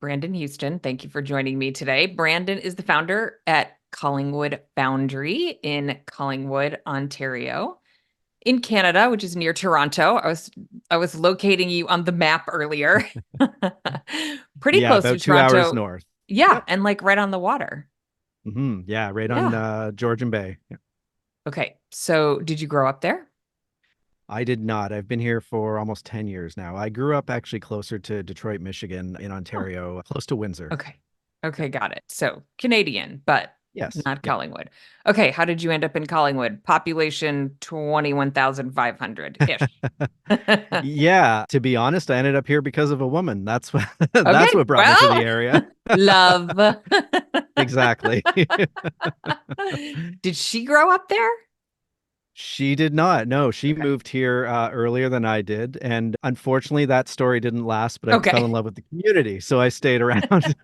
Brandon Houston. Thank you for joining me today. Brandon is the founder at Collingwood Foundry in Collingwood, Ontario, in Canada, which is near Toronto. I was locating you on the map earlier. Pretty Yeah, close to about 2 hours Toronto. north. Yeah, Yep. and like right on the water. Yeah, right on Yeah. Georgian Bay. Yeah. Okay. So did you grow up there? I did not. I've been here for almost 10 years now. I grew up actually closer to Detroit, Michigan, in Oh, Ontario, close to Windsor. okay. Okay, got it. So Canadian, but Yes. not Yeah. Collingwood. Okay, how did you end up in Collingwood? Population 21,500-ish. Yeah, to be honest, I ended up here because of a woman. That's what that's Okay, what brought me to the well, area. love. Exactly. Did she grow up there? She did not. No, she Okay. moved here earlier than I did. And unfortunately, that story didn't last, but I fell in Okay. love with the community. So I stayed around.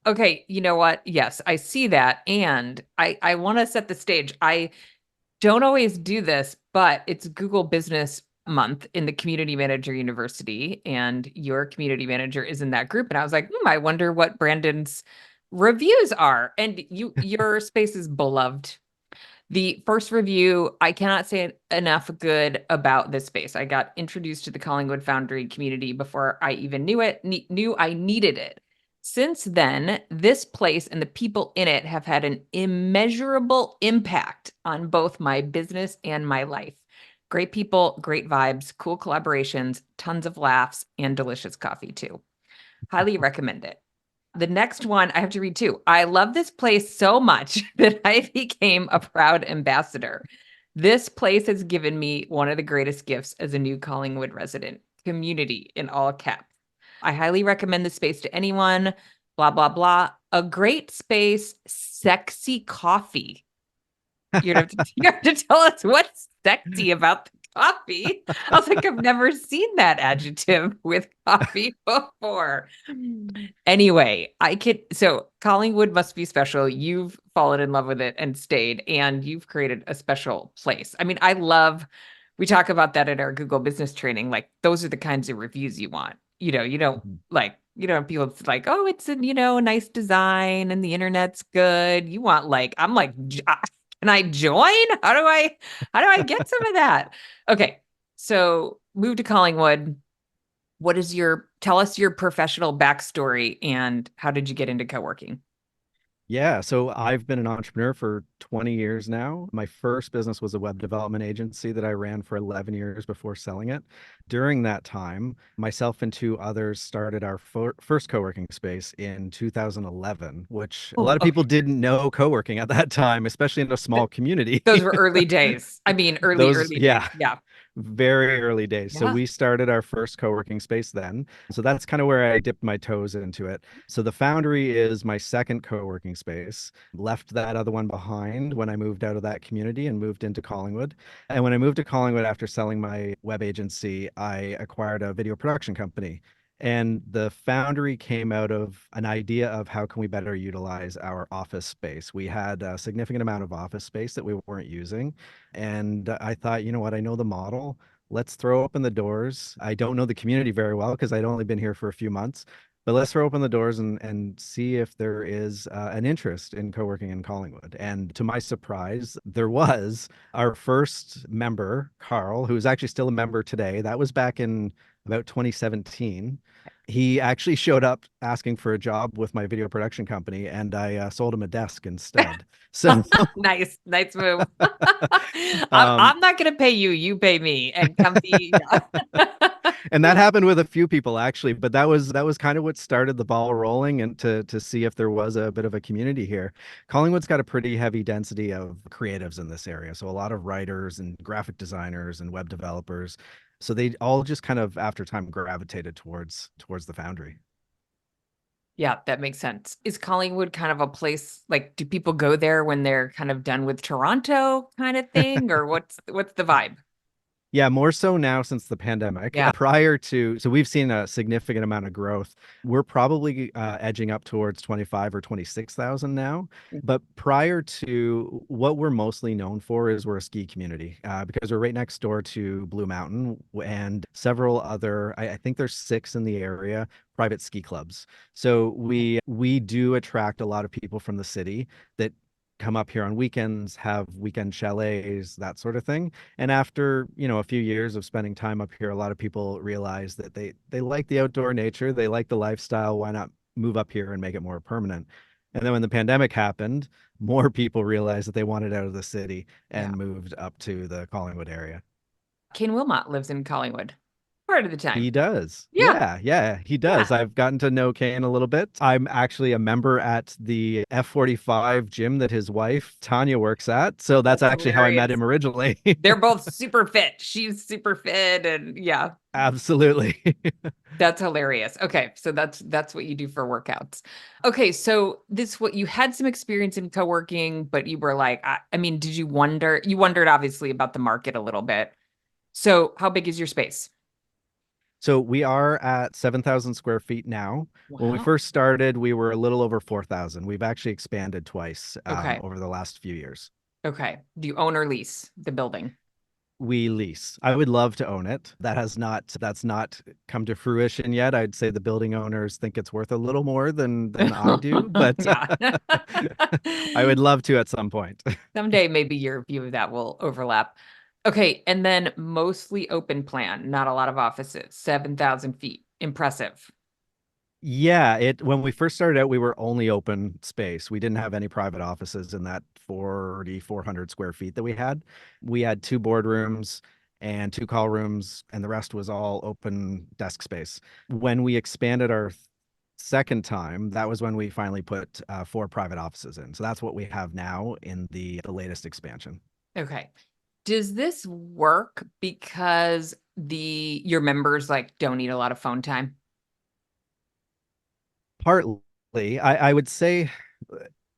Okay, you know what? Yes, I see that. And I want to set the stage. I don't always do this, but it's Google Business Month in the Community Manager University, and your community manager is in that group. And I was like, I wonder what Brandon's reviews are. And your space is beloved. The first review, I cannot say enough good about this space. I got introduced to the Collingwood Foundry community before I even knew I needed it. Since then, this place and the people in it have had an immeasurable impact on both my business and my life. Great people, great vibes, cool collaborations, tons of laughs, and delicious coffee too. Highly recommend it. The next one I have to read too. I love this place so much that I became a proud ambassador. This place has given me one of the greatest gifts as a new Collingwood resident. Community in all caps. I highly recommend the space to anyone. Blah, blah, blah. A great space, sexy coffee. You have to tell us what's sexy about the coffee. I was like, I've never seen that adjective with coffee before. Anyway, so Collingwood must be special. You've fallen in love with it and stayed, and you've created a special place. I mean, we talk about that in our Google business training. Like, those are the kinds of reviews you want. You don't like, people like, oh, it's a nice design and the internet's good. You want like, I'm like, can I join? How do I get some of that? Okay. So move to Collingwood. Tell us your professional backstory and how did you get into co-working? Yeah, so I've been an entrepreneur for 20 years now. My first business was a web development agency that I ran for 11 years before selling it. During that time, myself and two others started our first co-working space in 2011, which a Oh, lot of people okay. didn't know co-working at that time, especially in a small community. Those were early days. I mean, Those, early days. yeah, Yeah. very early days. So Yeah. we started our first co-working space then. So that's kind of where I dipped my toes into it. So the Foundry is my second co-working space. Left that other one behind when I moved out of that community and moved into Collingwood. And when I moved to Collingwood after selling my web agency, I acquired a video production company. And the Foundry came out of an idea of how can we better utilize our office space. We had a significant amount of office space that we weren't using. And I thought, you know what, I know the model. Let's throw open the doors. I don't know the community very well because I'd only been here for a few months, but let's throw open the doors and see if there is an interest in co-working in Collingwood. And to my surprise, there was. Our first member, Carl, who's actually still a member today. That was back in about 2017. He actually showed up asking for a job with my video production company, and I sold him a desk instead. So Nice, nice move. um, I'm not gonna pay you, you pay me and come be. and that happened with a few people actually, but that was kind of what started the ball rolling and to see if there was a bit of a community here. Collingwood's got a pretty heavy density of creatives in this area, so a lot of writers and graphic designers and web developers. So they all just kind of after time gravitated towards the Foundry. Yeah, that makes sense. Is Collingwood kind of a place like do people go there when they're kind of done with Toronto kind of thing, or what's the vibe? Yeah, more so now since the pandemic. Yeah. Prior to, so we've seen a significant amount of growth. We're probably edging up towards 25 or 26,000 now. But prior to, what we're mostly known for is we're a ski community because we're right next door to Blue Mountain and several other, I think there's 6 in the area, private ski clubs. So we do attract a lot of people from the city that come up here on weekends, have weekend chalets, that sort of thing. And after, a few years of spending time up here, a lot of people realize that they like the outdoor nature, they like the lifestyle. Why not move up here and make it more permanent? And then when the pandemic happened, more people realized that they wanted out of the city Yeah. and moved up to the Collingwood area. Kain Wilmont lives in Collingwood part of the time. He does. Yeah. Yeah, he Yeah. does. I've gotten to know Kane a little bit. I'm actually a member at the F45 gym that his wife, Tanya, works at. So that's That's actually how I met hilarious. him originally. They're both super fit. She's super fit and yeah, Absolutely. that's hilarious. Okay, so that's what you do for workouts. Okay, so this what you had some experience in co-working, but you were like, I mean, did you wonder? You wondered obviously about the market a little bit. So how big is your space? So we are at 7,000 square feet now. When we Wow. first started, we were a little over 4,000. We've actually expanded twice Okay. over the last few years. Okay. Do you own or lease the building? We lease. I would love to own it. That's not come to fruition yet. I'd say the building owners think it's worth a little more than I do, but Yeah. I would love to at some point. Someday maybe your view of that will overlap. Okay, and then mostly open plan, not a lot of offices, 7,000 feet. Impressive. Yeah, it when we first started out, we were only open space. We didn't have any private offices in that 4,400 square feet that we had. We had 2 boardrooms and 2 call rooms, and the rest was all open desk space. When we expanded our second time, that was when we finally put 4 private offices in. So that's what we have now in the latest expansion. Okay. Does this work because your members like don't need a lot of phone time? Partly, I would say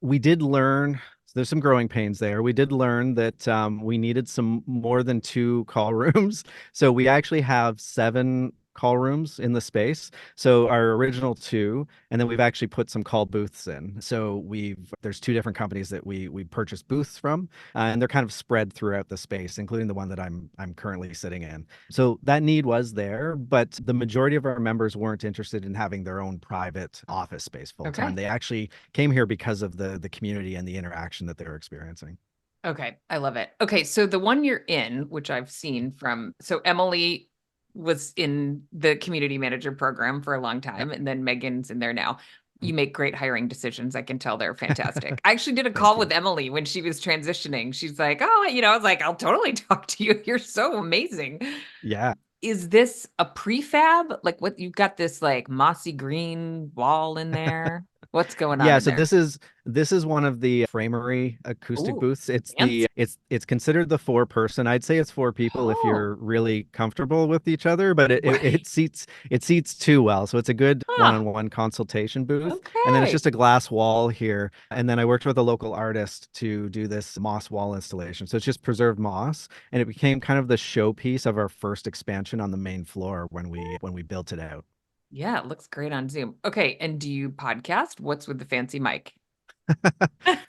we did learn there's some growing pains there. We did learn that we needed some more than 2 call rooms. So we actually have 7 call rooms in the space. So our original 2, and then we've actually put some call booths in. So there's 2 different companies that we purchase booths from, and they're kind of spread throughout the space, including the one that I'm currently sitting in. So that need was there, but the majority of our members weren't interested in having their own private office space full time. Okay. They actually came here because of the community and the interaction that they're experiencing. Okay. I love it. Okay. So the one you're in, which I've seen so Emily was in the community manager program for a long Yep. time, and then Megan's in there now. Mm. You make great hiring decisions. I can tell they're fantastic. I actually did a Thank call you. with Emily when she was transitioning. She's like, oh, I was like, I'll totally talk to you. You're so amazing. Yeah. Is this a prefab? Like what you've got this like mossy green wall in there? What's going on Yeah, in so there? this is one of the Framery acoustic Oh, booths. It's fancy. the it's considered the 4 person. I'd say it's 4 people if Oh, you're really comfortable with each other, but right. it seats 2 well. So it's a good Huh. one-on-one consultation booth. And then it's Okay. just a glass wall here. And then I worked with a local artist to do this moss wall installation. So it's just preserved moss, and it became kind of the showpiece of our first expansion on the main floor when we built it out. Yeah, it looks great on Zoom. Okay, and do you podcast? What's with the fancy mic?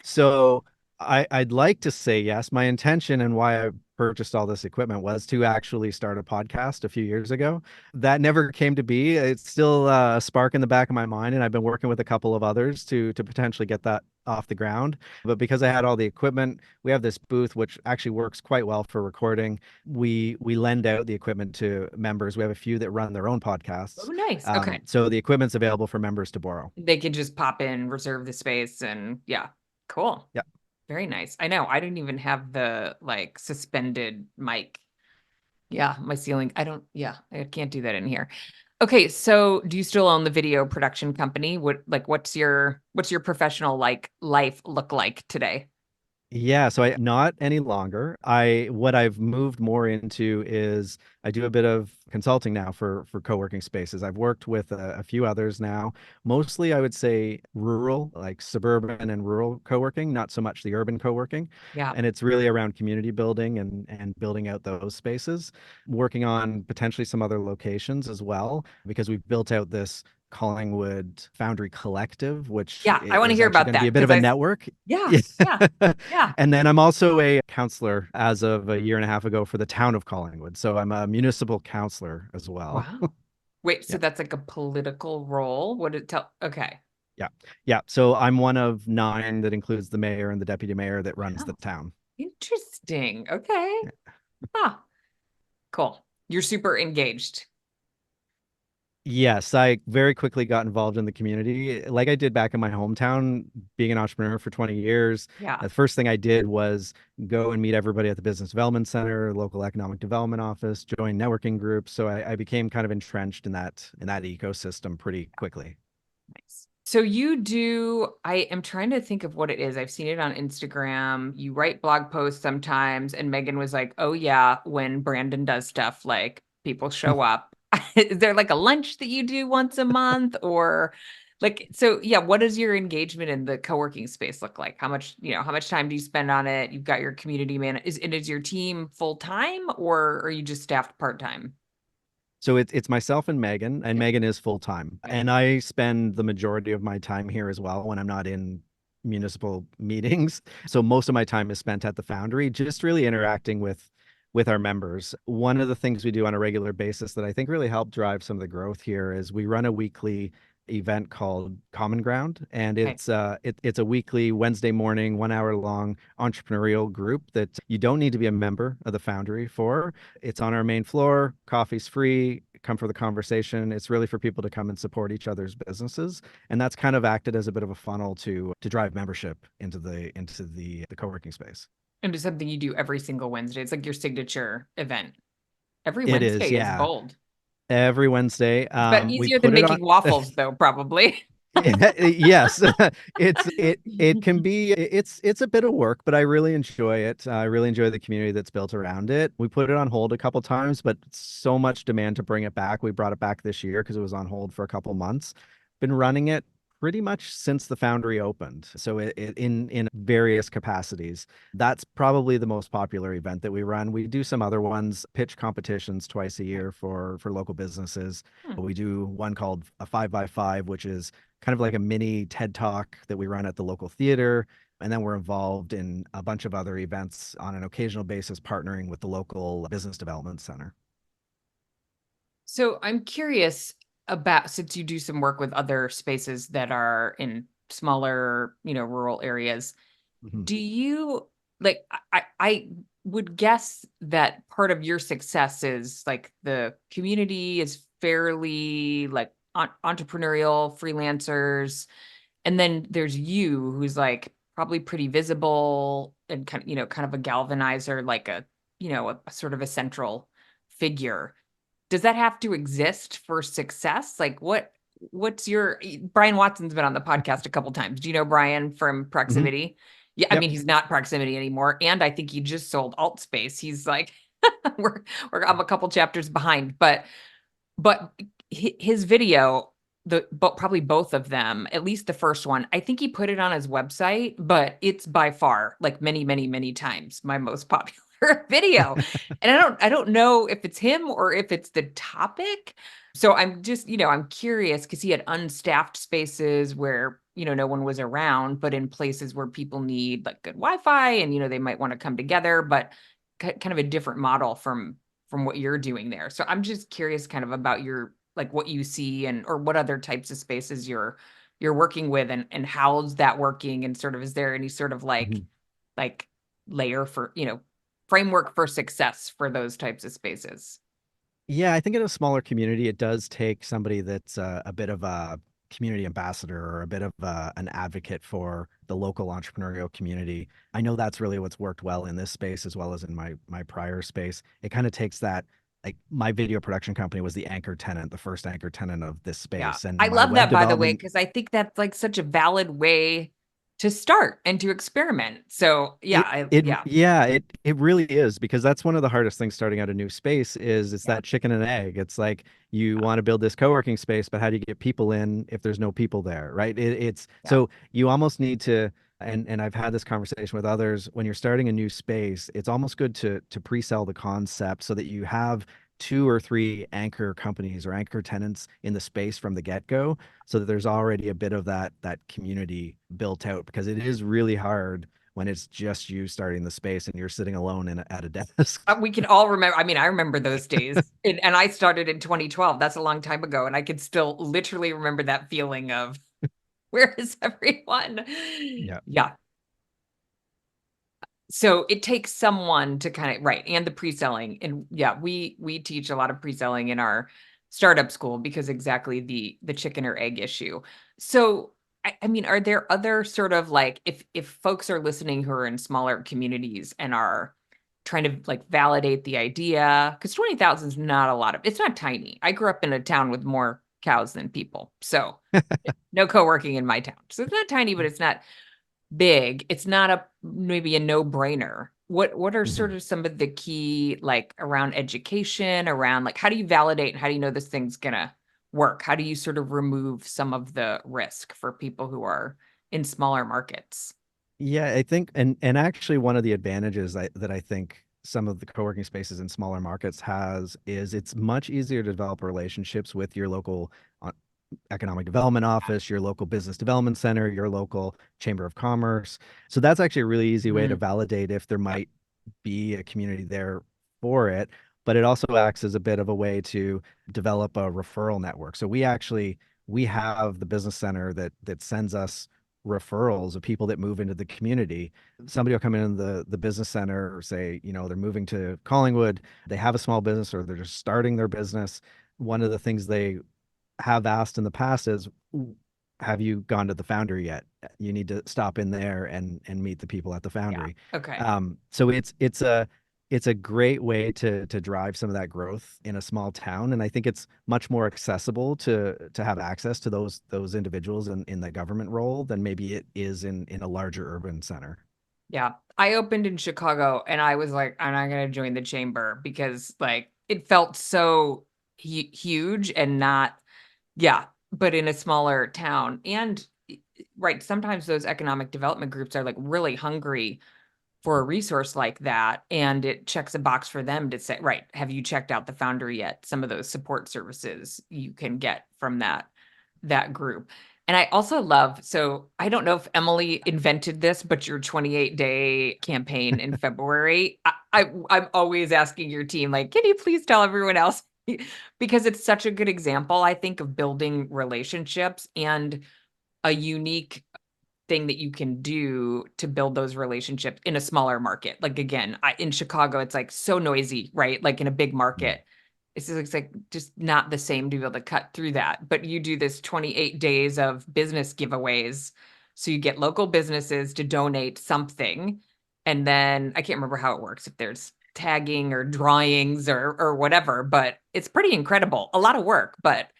So I'd like to say yes. My intention and why I purchased all this equipment was to actually start a podcast a few years ago. That never came to be. It's still a spark in the back of my mind, and I've been working with a couple of others to potentially get that off the ground. But because I had all the equipment, we have this booth which actually works quite well for recording. We lend out the equipment to members. We have a few that run their own Oh, podcasts. nice. Okay. So the equipment's available for members to borrow. They can just pop in, reserve the space, and yeah, cool. Yeah. Very nice. I know. I didn't even have the like suspended mic. Yeah, my ceiling. Yeah, I can't do that in here. Okay, so do you still own the video production company? What's your professional like life look like today? Yeah, so I not any longer. What I've moved more into is I do a bit of consulting now for co-working spaces. I've worked with a few others now, mostly I would say rural, like suburban and rural co-working, not so much the urban co-working. Yeah. And it's really around community building and building out those spaces, working on potentially some other locations as well, because we've built out this Collingwood Foundry Collective, which Yeah. I want to is hear actually about going to be that a bit because of a network. yeah, Yeah. yeah, yeah. And then I'm also a counselor as of a year and a half ago for the town of Collingwood. So I'm a municipal counselor as well. Wow. Wait, so Yeah. that's like a political role? What did it tell? Okay. Yeah. Yeah. So I'm one of nine that includes the mayor and the deputy mayor that runs the Wow. town. Interesting. Okay. Huh. Cool. You're super engaged. Yes, I very quickly got involved in the community, like I did back in my hometown, being an entrepreneur for 20 years. Yeah. The first thing I did was go and meet everybody at the Business Development Center, local economic development office, join networking groups. So I became kind of entrenched in that ecosystem pretty quickly. Nice. So you do, I am trying to think of what it is. I've seen it on Instagram. You write blog posts sometimes, and Megan was like, "Oh yeah, when Brandon does stuff, like people show up." Is there like a lunch that you do once a month or like so yeah, what does your engagement in the co-working space look like? How much, how much time do you spend on it? You've got your community man. Is your team full time or are you just staffed part-time? So it's myself and Yeah. Megan is full time. Okay. And I spend the majority of my time here as well when I'm not in municipal meetings. So most of my time is spent at the Foundry, just really interacting with our members. One of the things we do on a regular basis that I think really helped drive some of the growth here is we run a weekly event called Common Ground, and Okay. it's a weekly Wednesday morning, 1 hour long entrepreneurial group that you don't need to be a member of the Foundry for. It's on our main floor. Coffee's free. Come for the conversation. It's really for people to come and support each other's businesses, and that's kind of acted as a bit of a funnel to drive membership into the co-working space. And it's something you do every single Wednesday. It's like your signature event. Every It is, Wednesday is yeah. bold. Every Wednesday, I bet we easier than put it on. making waffles, though, probably. Yes, it can be it's a bit of work, but I really enjoy it. I really enjoy the community that's built around it. We put it on hold a couple times, but so much demand to bring it back. We brought it back this year because it was on hold for a couple months. Been running it pretty much since the Foundry opened. So in various capacities. That's probably the most popular event that we run. We do some other ones, pitch competitions twice a year for local businesses. Hmm. We do one called a 5x5, which is kind of like a mini TED Talk that we run at the local theater. And then we're involved in a bunch of other events on an occasional basis, partnering with the local business development center. So I'm curious about since you do some work with other spaces that are in smaller, rural areas, Mhm. do you like I would guess that part of your success is like the community is fairly like entrepreneurial freelancers. And then there's you who's like probably pretty visible and kind of a galvanizer, like a sort of a central figure. Does that have to exist for success? Like what's your Brian Watson's been on the podcast a couple times. Do you know Brian from Mhm. Proximity? Yeah, I Yep. mean he's not Proximity anymore. And I think he just sold Alt Space. He's like I'm a couple chapters behind, but his video, but probably both of them, at least the first one, I think he put it on his website, but it's by far like many, many, many times my most popular video. And I don't know if it's him or if it's the topic. So I'm just, I'm curious because he had unstaffed spaces where, no one was around, but in places where people need like good Wi-Fi and, they might want to come together, but kind of a different model from what you're doing there. So I'm just curious kind of about your like what you see and or what other types of spaces you're working with and how's that working and sort of is there any sort of Mhm. like layer for, framework for success for those types of spaces. Yeah, I think in a smaller community, it does take somebody that's a bit of a community ambassador or a bit of an advocate for the local entrepreneurial community. I know that's really what's worked well in this space as well as in my prior space. It kind of takes that, like my video production company was the anchor tenant, the first anchor tenant of this Yeah. space, and I my love web that by the way, development. because I think that's like such a valid way to start and to experiment. So yeah, yeah, It really is, because that's one of the hardest things starting out a new space is it's yeah, that chicken and egg. It's like you want to build this co-working space, but how do you get people in if there's no people there, right? It's yeah. so you almost need to, and I've had this conversation with others, when you're starting a new space, it's almost good to pre-sell the concept so that you have two or three anchor companies or anchor tenants in the space from the get-go, so that there's already a bit of that community built out, because it is really hard when it's just you starting the space and you're sitting alone at a desk. We can all remember. I mean, I remember those days, and I started in 2012. That's a long time ago, and I could still literally remember that feeling of where is everyone? Yeah. Yeah. So it takes someone to kind of right, and the pre-selling, and yeah, we teach a lot of pre-selling in our startup school because exactly the chicken or egg issue. So I mean, are there other sort of like if folks are listening who are in smaller communities and are trying to like validate the idea, because 20,000 is not a lot of, it's not tiny. I grew up in a town with more cows than people, so no co-working in my town, so it's not tiny, but it's not big. It's not a maybe a no-brainer. What are sort Mhm. of some of the key like around education, around like how do you validate and how do you know this thing's gonna work? How do you sort of remove some of the risk for people who are in smaller markets? Yeah, I think, and actually one of the advantages that I think some of the co-working spaces in smaller markets has is it's much easier to develop relationships with your local economic development office, your local business development center, your local chamber of commerce. So that's actually a really easy way to Mm, validate if there yep. might be a community there for it. But it also acts as a bit of a way to develop a referral network. So we have the business center that sends us referrals of people that move into the community. Somebody will come in the business center or say, they're moving to Collingwood, they have a small business or they're just starting their business. One of the things they have asked in the past is, have you gone to the Foundry yet? You need to stop in there and meet the people at the Yeah. Foundry. Okay. So it's a great way to drive some of that growth in a small town, and I think it's much more accessible to have access to those individuals in the government role than maybe it is in a larger urban center. Yeah. I opened in Chicago and I was like, I'm not gonna join the chamber because like it felt so huge and not, yeah, but in a smaller town. And right, sometimes those economic development groups are like really hungry for a resource like that. And it checks a box for them to say, right, have you checked out the Foundry yet? Some of those support services you can get from that group. And I also love, so I don't know if Emily invented this, but your 28-day campaign in February, I'm always asking your team, like, can you please tell everyone else? Because it's such a good example, I think, of building relationships and a unique thing that you can do to build those relationships in a smaller market. Like again, in Chicago, it's like so noisy, right? Like in a big Mm. market, it's like just not the same to be able to cut through that. But you do this 28 days of business giveaways. So you get local businesses to donate something. And then I can't remember how it works, if there's tagging or drawings or whatever, but it's pretty incredible. A lot of work, but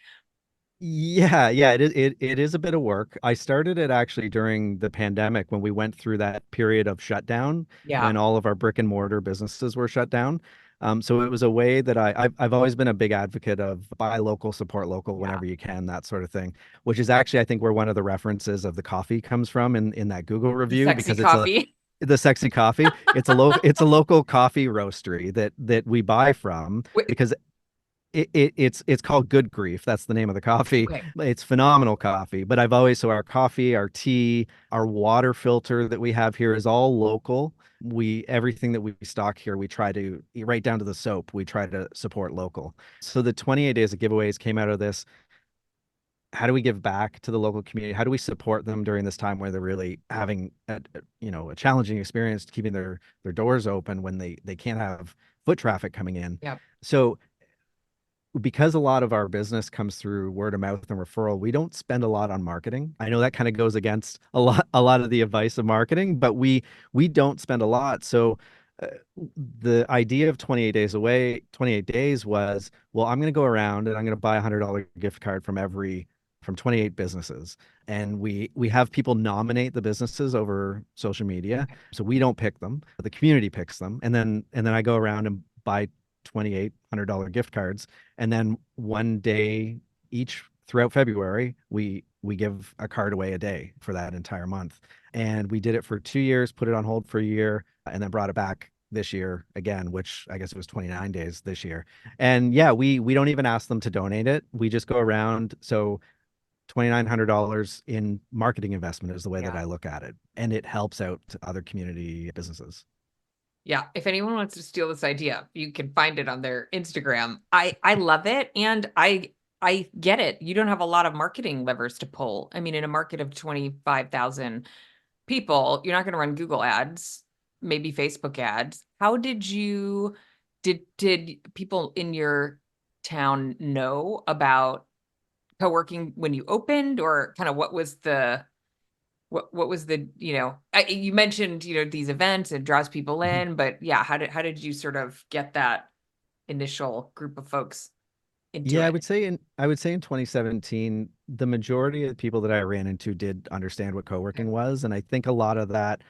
Yeah, it is a bit of work. I started it actually during the pandemic when we went through that period of shutdown yeah, when all of our brick and mortar businesses were shut down. So it was a way that I've always been a big advocate of buy local, support local yeah. whenever you can, that sort of thing, which is actually I think where one of the references of the coffee comes from in that Google The review, sexy because it's a coffee. the sexy coffee. It's a local coffee roastery that we buy from, Wait, because it's called Good Grief. That's the name of the coffee. okay. It's phenomenal coffee. But so our coffee, our tea, our water filter that we have here is all local. Everything that we stock here, we try to, right down to the soap, we try to support local. So the 28 days of giveaways came out of this. How do we give back to the local community? How do we support them during this time where they're really having a challenging experience keeping their doors open when they can't have foot traffic coming in? Yeah. So because a lot of our business comes through word of mouth and referral, we don't spend a lot on marketing. I know that kind of goes against a lot of the advice of marketing, but we don't spend a lot. So uh, the idea of 28 days was, well, I'm going to go around and I'm going to buy $100 gift card from every from 28 businesses. And we have people nominate the businesses over social media. So we don't pick them. The community picks them. And then I go around and buy $2,800 gift cards. And then one day each throughout February, we give a card away a day for that entire month. And we did it for 2 years, put it on hold for a year, and then brought it back this year again, which I guess it was 29 days this year. And yeah, we don't even ask them to donate it. We just go around. So $2,900 in marketing investment is the way that Yeah. I look at it. And it helps out other community businesses. Yeah. If anyone wants to steal this idea, you can find it on their Instagram. I love it. And I get it. You don't have a lot of marketing levers to pull. I mean, in a market of 25,000 people, you're not going to run Google ads, maybe Facebook ads. How did people in your town know about co-working when you opened, or kind of what was the, you mentioned, these events, it draws people Mhm. in, but yeah, how did you sort of get that initial group of folks into Yeah, it? I would say in 2017, the majority of the people that I ran into did understand what Okay. co-working was, and I think a lot of that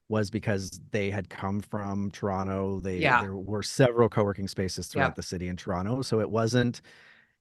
was because they had come from Toronto. Yeah. There were several co-working spaces Yeah. throughout the city in Toronto, so it wasn't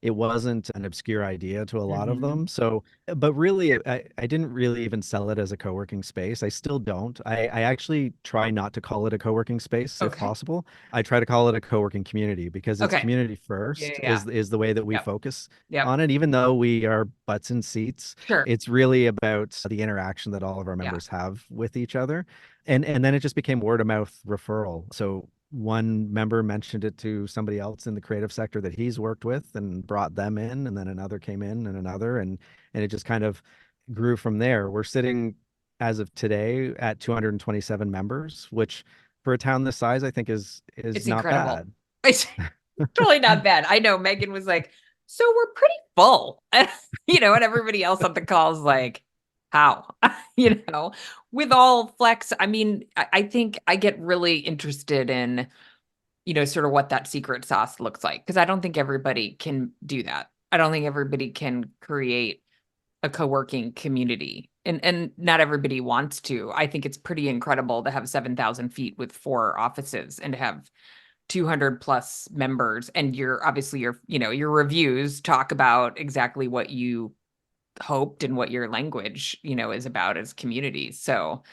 an obscure idea to a lot of Hmm. them. So, but really, I didn't really even sell it as a co-working space. I still don't. I actually try not to call it a co-working space if Okay. possible. I try to call it a co-working community because it's Okay. community Yeah. first Yeah. is the way that we Yep. focus Yep. on it. Even though we are butts in seats, Sure. it's really about the interaction that all of our Yeah. members have with each other. And then it just became word of mouth referral. So one member mentioned it to somebody else in the creative sector that he's worked with and brought them in, and then another came in and another, and it just kind of grew from there. We're sitting as of today at 227 members, which for a town this size I think is It's not incredible. bad. It's totally not bad. I know Megan was like, so we're pretty full. And everybody else on the call is like, how? you know, with all flex. I mean, I think I get really interested in, sort of what that secret sauce looks like. Because I don't think everybody can do that. I don't think everybody can create a co-working community. And not everybody wants to. I think it's pretty incredible to have 7,000 feet with 4 offices and to have 200 plus members, and your reviews talk about exactly what you hoped and what your language is about as communities. So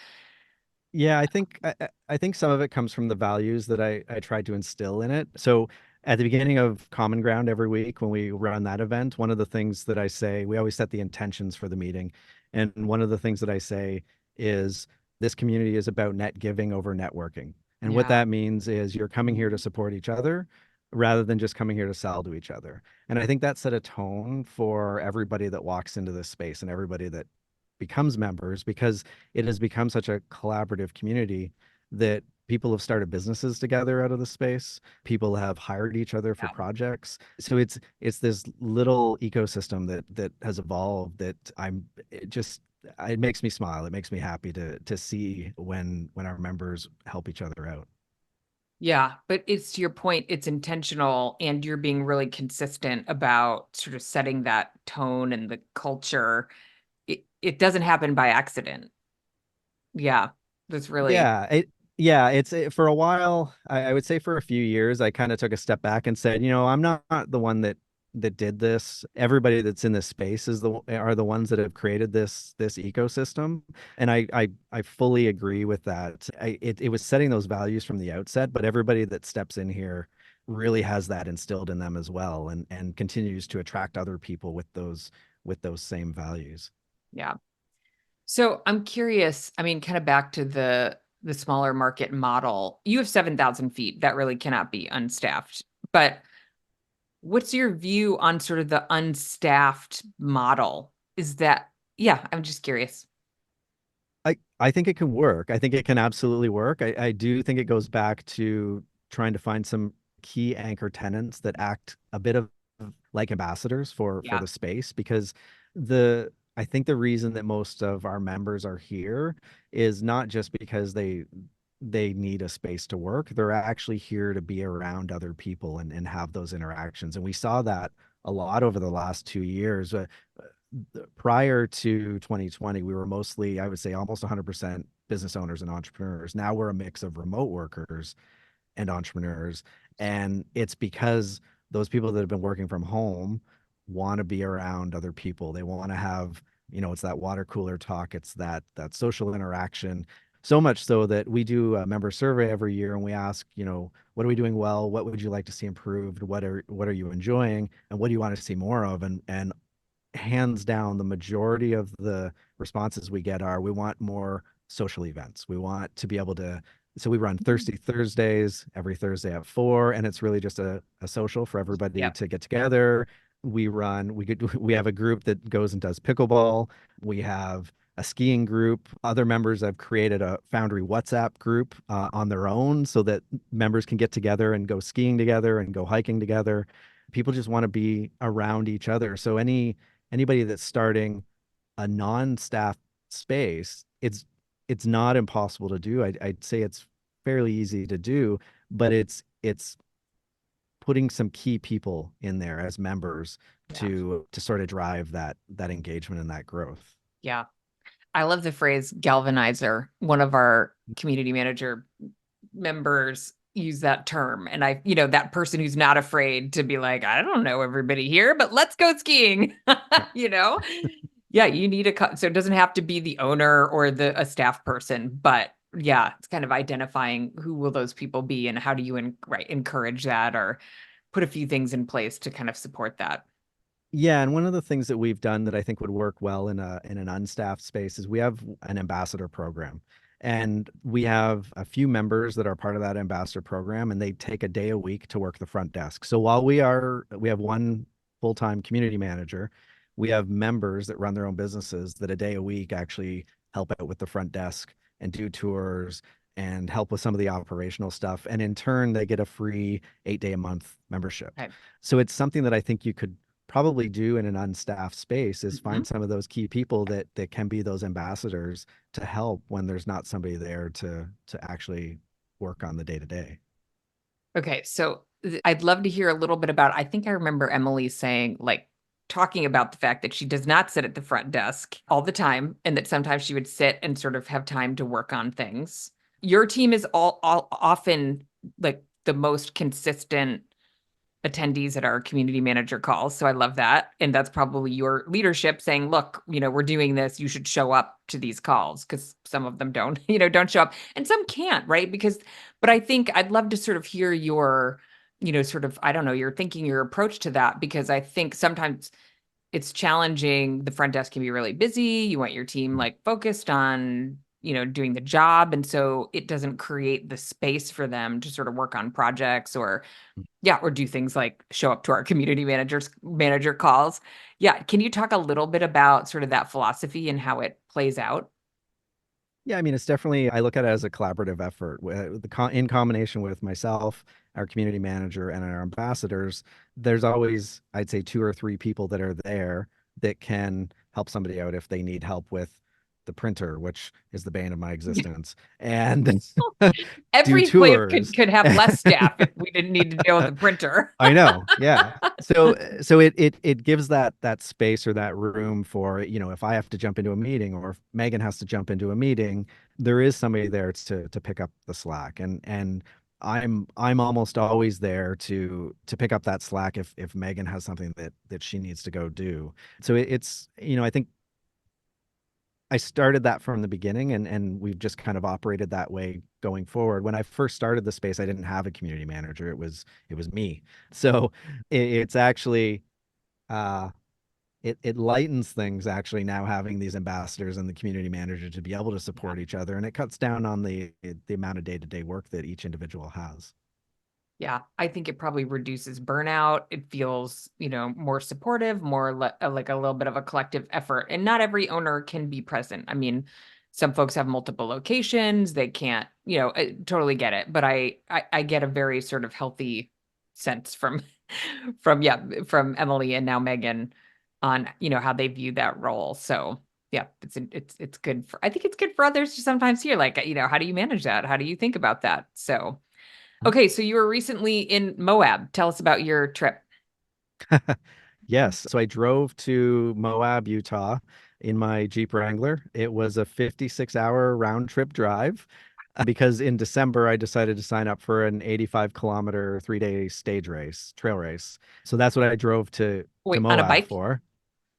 Yeah, I think some of it comes from the values that I tried to instill in it. So at the beginning of Common Ground every week when we run that event, one of the things that I say, we always set the intentions for the meeting. And one of the things that I say is this community is about net giving over networking. And what yeah. that means is you're coming here to support each other rather than just coming here to sell to each other. And I think that set a tone for everybody that walks into this space and everybody that becomes members, because it has become such a collaborative community that people have started businesses together out of the space. People have hired each other for Yeah. projects. So it's this little ecosystem that has evolved that it makes me smile. It makes me happy to see when our members help each other out. Yeah, but it's to your point, it's intentional, and you're being really consistent about sort of setting that tone and the culture. It doesn't happen by accident. Yeah. That's really, For a while, I would say for a few years, I kind of took a step back and said, I'm not the one that did this. Everybody that's in this space are the ones that have created this ecosystem, and I fully agree with that. It was setting those values from the outset, but everybody that steps in here really has that instilled in them as well, and continues to attract other people with those same values. yeah. So I'm curious, I mean, kind of back to the smaller market model. You have 7,000 feet. That really cannot be unstaffed. But what's your view on sort of the unstaffed model? Yeah, I'm just curious. I think it can work. I think it can absolutely work. I do think it goes back to trying to find some key anchor tenants that act a bit of like ambassadors for Yeah. the space, because I think the reason that most of our members are here is not just because they need a space to work. They're actually here to be around other people and have those interactions. And we saw that a lot over the last 2 years. prior to 2020, we were mostly, I would say, almost 100% business owners and entrepreneurs. Now we're a mix of remote workers and entrepreneurs. And it's because those people that have been working from home want to be around other people. They want to have, it's that water cooler talk, it's that social interaction. So much so that we do a member survey every year and we ask, what are we doing well? What would you like to see improved? What are you enjoying? And what do you want to see more of? And hands down, the majority of the responses we get are we want more social events. We want to be able to, so we run Thirsty Thursdays every Thursday at 4, and it's really just a social for everybody Yep. to get together. We have a group that goes and does pickleball. We have a skiing group. Other members have created a Foundry WhatsApp group on their own so that members can get together and go skiing together and go hiking together. People just want to be around each other. So anybody that's starting a non-staff space, it's not impossible to do. I'd say it's fairly easy to do, but it's putting some key people in there as members Yeah. to sort of drive that engagement and that growth. Yeah. I love the phrase galvanizer. One of our community manager members use that term. And that person who's not afraid to be like, I don't know everybody here, but let's go skiing. you know? Yeah, you need so it doesn't have to be the owner or a staff person, but yeah, it's kind of identifying who will those people be and how do you encourage that or put a few things in place to kind of support that. Yeah, and one of the things that we've done that I think would work well in an unstaffed space is we have an ambassador program. And we have a few members that are part of that ambassador program, and they take a day a week to work the front desk. So while we have one full-time community manager, we have members that run their own businesses that a day a week actually help out with the front desk and do tours and help with some of the operational stuff. And in turn, they get a free 8-day a month membership. Okay. So it's something that I think you could probably do in an unstaffed space is Mm-hmm. find some of those key people that can be those ambassadors to help when there's not somebody there to actually work on the day to day. Okay, so I'd love to hear a little bit about, I think I remember Emily saying, like, talking about the fact that she does not sit at the front desk all the time and that sometimes she would sit and sort of have time to work on things. Your team is all often like the most consistent attendees at our community manager calls. So I love that. And that's probably your leadership saying, look, we're doing this. You should show up to these calls because some of them don't, don't show up and some can't, right? But I think I'd love to sort of hear your, sort of, I don't know, your thinking, your approach to that, because I think sometimes it's challenging. The front desk can be really busy. You want your team like focused on, doing the job. And so it doesn't create the space for them to sort of work on projects or do things like show up to our community manager calls. Yeah. Can you talk a little bit about sort of that philosophy and how it plays out? Yeah, I mean, it's definitely, I look at it as a collaborative effort in combination with myself, our community manager, and our ambassadors. There's always, I'd say, 2 or 3 people that are there that can help somebody out if they need help with the printer, which is the bane of my existence, and do Every place tours. could have less staff if we didn't need to deal with the printer. I know, yeah. So it gives that space or that room for, if I have to jump into a meeting or if Megan has to jump into a meeting, there is somebody there to pick up the slack. And I'm almost always there to pick up that slack if Megan has something that she needs to go do. So it's, I think I started that from the beginning, and we've just kind of operated that way going forward. When I first started the space, I didn't have a community manager. It was me. So it's actually it lightens things actually now having these ambassadors and the community manager to be able to support each other, and it cuts down on the amount of day-to-day work that each individual has. Yeah, I think it probably reduces burnout. It feels, more supportive, more like a little bit of a collective effort. And not every owner can be present. I mean, some folks have multiple locations. They can't, I totally get it. But I get a very sort of healthy sense from from Emily and now Megan on, how they view that role. So yeah, it's good I think it's good for others to sometimes hear, like, how do you manage that? How do you think about that? So okay, so you were recently in Moab. Tell us about your trip. Yes. So I drove to Moab, Utah in my Jeep Wrangler. It was a 56-hour round trip drive because in December I decided to sign up for an 85-kilometer 3-day stage race, trail race. So that's what I drove to Wait, on a Moab bike? for.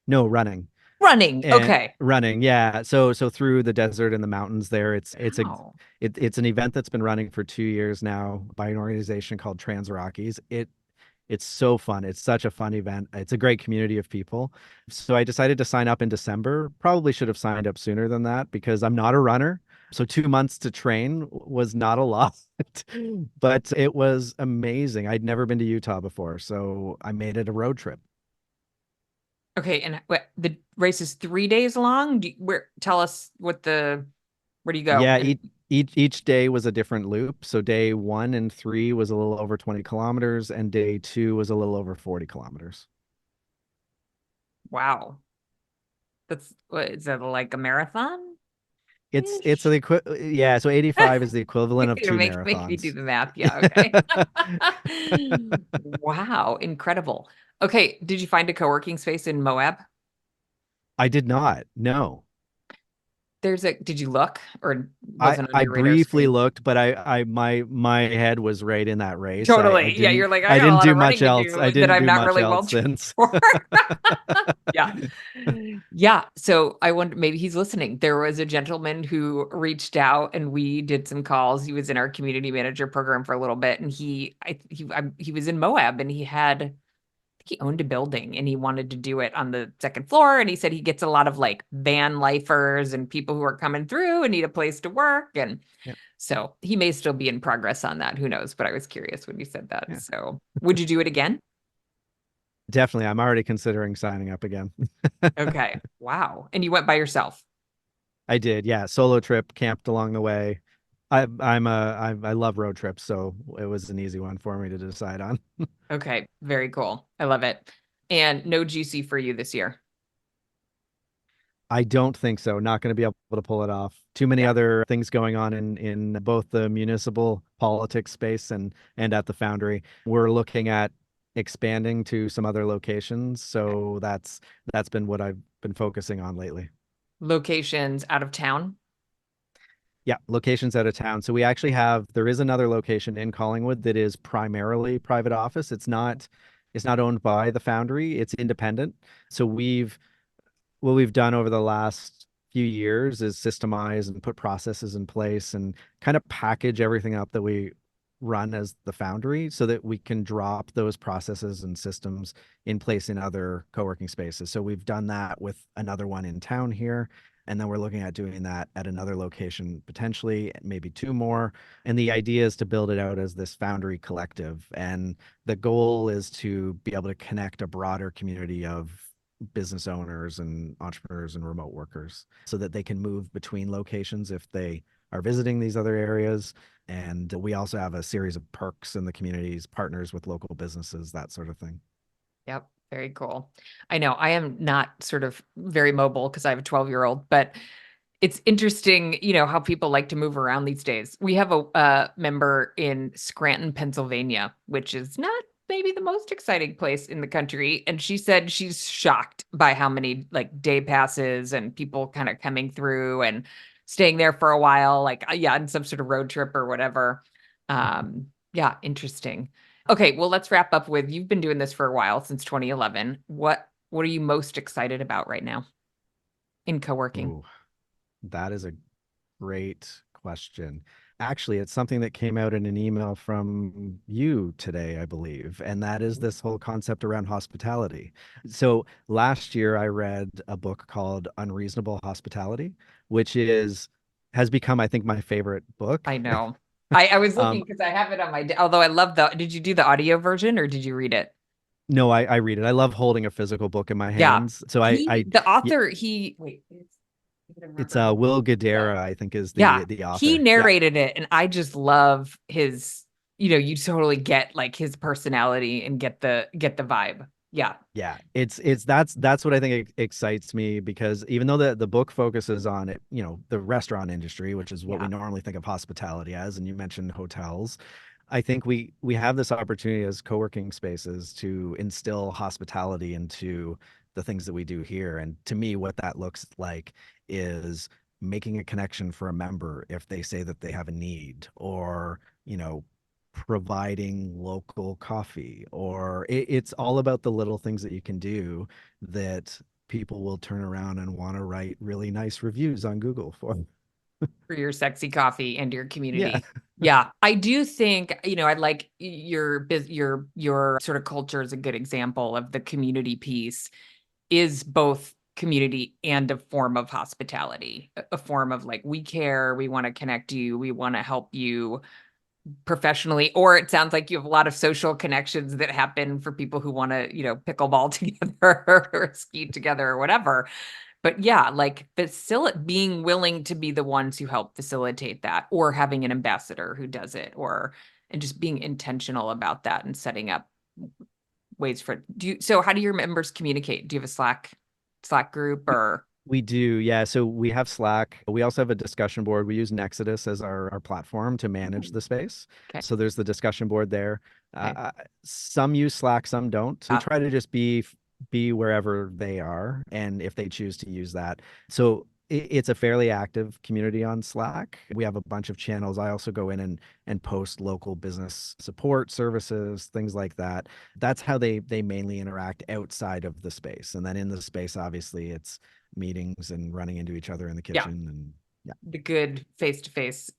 No, running. Running. And Okay. running, yeah. So through the desert and the mountains there, Wow. it's an event that's been running for 2 years now by an organization called Trans Rockies. It's so fun. It's such a fun event. It's a great community of people. So I decided to sign up in December. Probably should have signed up sooner than that because I'm not a runner. So 2 months to train was not a lot, but it was amazing. I'd never been to Utah before, so I made it a road trip. Okay, and the race is 3 days long. Tell us where do you go? Yeah, And each day was a different loop. So day 1 and 3 was a little over 20 kilometers, and day 2 was a little over 40 kilometers. wow, that's what is that like a marathon It's ish? the yeah, so 85 is the equivalent of two Make me do marathons. the math. Yeah, okay. Wow, incredible. Okay, did you find a co-working space in Moab? I did not. No. Did you look or I wasn't on I your radar briefly screen? looked, but my head was right in that race. I Totally. Yeah, didn't you're like, I I got a didn't lot do of much running to else. I do that didn't I'm do not much really well else trained since. for. Yeah. Yeah. So I wonder maybe he's listening. There was a gentleman who reached out and we did some calls. He was in our community manager program for a little bit and he was in Moab and he owned a building and he wanted to do it on the second floor. And he said he gets a lot of like van lifers and people who are coming through and need a place to work. And Yeah, so he may still be in progress on that. Who knows? But I was curious when you said that. yeah. So would you do it again? Definitely. I'm already considering signing up again. Okay. Wow. And you went by yourself. I did. Yeah, solo trip, camped along the way. I love road trips, so it was an easy one for me to decide on. Okay. Very cool. I love it. And no GC for you this year. I don't think so. Not going to be able to pull it off. Too many Yeah. other things going on in both the municipal politics space and at the Foundry. We're looking at expanding to some other locations, Okay. so that's been what I've been focusing on lately. Locations out of town. Yeah, locations out of town. So there is another location in Collingwood that is primarily private office. It's not owned by the Foundry. It's independent. So what we've done over the last few years is systemize and put processes in place and kind of package everything up that we run as the Foundry so that we can drop those processes and systems in place in other co-working spaces. So we've done that with another one in town here. And then we're looking at doing that at another location, potentially, maybe two more. And the idea is to build it out as this Foundry collective. And the goal is to be able to connect a broader community of business owners and entrepreneurs and remote workers so that they can move between locations if they are visiting these other areas. And we also have a series of perks in the communities, partners with local businesses, that sort of thing. Yep. Very cool. I know I am not sort of very mobile because I have a 12-year-old, but it's interesting, how people like to move around these days. We have a member in Scranton, Pennsylvania, which is not maybe the most exciting place in the country. And she said she's shocked by how many like day passes and people kind of coming through and staying there for a while, like, yeah, on some sort of road trip or whatever. Yeah, interesting. Okay, well, let's wrap up with you've been doing this for a while since 2011. What are you most excited about right now in co-working? Ooh, that is a great question. Actually, it's something that came out in an email from you today, I believe, and that is this whole concept around hospitality. So last year, I read a book called Unreasonable Hospitality, which has become, I think, my favorite book. I know. I was looking Um, because I have it on although I love did you do the audio version or did you read it? no, I read it. I love holding a physical book in my Yeah. hands. So The y- author, wait, I it's remember his Will name. Guidara, I think, is Yeah, the he author. Yeah. narrated it, and I just love his, you totally get like his personality and get the vibe. Yeah, Yeah, that's what I think excites me because even though the book focuses on the restaurant industry, which is what we yeah, normally think of hospitality as, and you mentioned hotels, I think we have this opportunity as co-working spaces to instill hospitality into the things that we do here. And to me, what that looks like is making a connection for a member if they say that they have a need, or, providing local coffee, or it's all about the little things that you can do that people will turn around and want to write really nice reviews on Google for. For your sexy coffee and your Yeah. community. Yeah, I do think, I like your sort of culture is a good example of the community piece is both community and a form of hospitality, a form of like, we care, we want to connect you, we want to help you professionally, or it sounds like you have a lot of social connections that happen for people who want to, pickleball together or ski together or whatever. But yeah, like being willing to be the ones who help facilitate that, or having an ambassador who does it, and just being intentional about that and setting up ways for so how do your members communicate? Do you have a Slack group We or we do, yeah. So we have Slack. We also have a discussion board. We use Nexus as our platform to manage the space. okay, So there's the discussion board there. okay. Some use Slack, some don't. We Uh, try to just be wherever they are, and if they choose to use that. So it's a fairly active community on Slack. We have a bunch of channels. I also go in and post local business support services, things like that. That's how they mainly interact outside of the space. And then in the space, obviously, it's meetings and running into each other in the yeah, kitchen, and yeah. the good face-to-face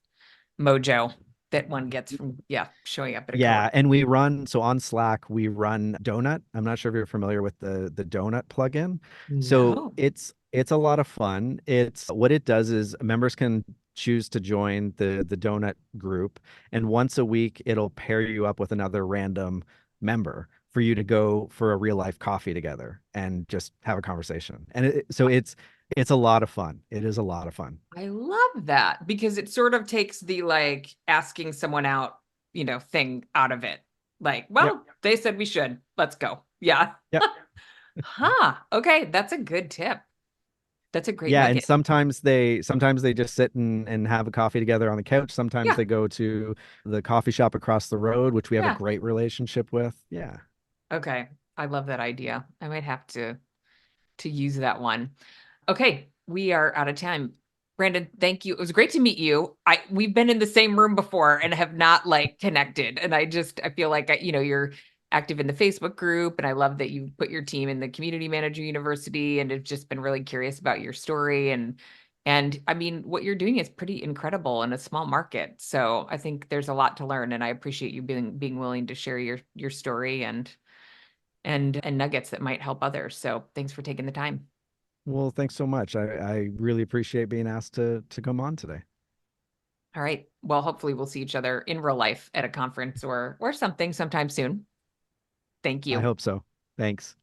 mojo that one gets from showing up at a co-work. Yeah, and we run, so on Slack we run Donut. I'm not sure if you're familiar with the Donut plugin. So No. it's a lot of fun. It's what it does is members can choose to join the Donut group, and once a week it'll pair you up with another random member for you to go for a real life coffee together and just have a conversation. And so it's a lot of fun. It is a lot of fun. I love that because it sort of takes the like asking someone out, thing out of it. Like, Yep. well, they said we should. Let's go. Yeah. Yep. Huh. Okay, that's a good tip. That's a great Yeah, and nugget. sometimes they just sit and have a coffee together on the couch. Sometimes Yeah. they go to the coffee shop across the road, which we have a Yeah. great relationship with. Yeah. Okay. I love that idea. I might have to use that one. Okay, we are out of time. Brandon, thank you. It was great to meet you. We've been in the same room before and have not like connected. And I feel like you're active in the Facebook group, and I love that you put your team in the Community Manager University, and have just been really curious about your story. And I mean, what you're doing is pretty incredible in a small market. So I think there's a lot to learn, and I appreciate you being willing to share your story and nuggets that might help others. So thanks for taking the time. Well, thanks so much. I really appreciate being asked to come on today. All right. Well, hopefully we'll see each other in real life at a conference or something sometime soon. Thank I you. hope so. Thanks.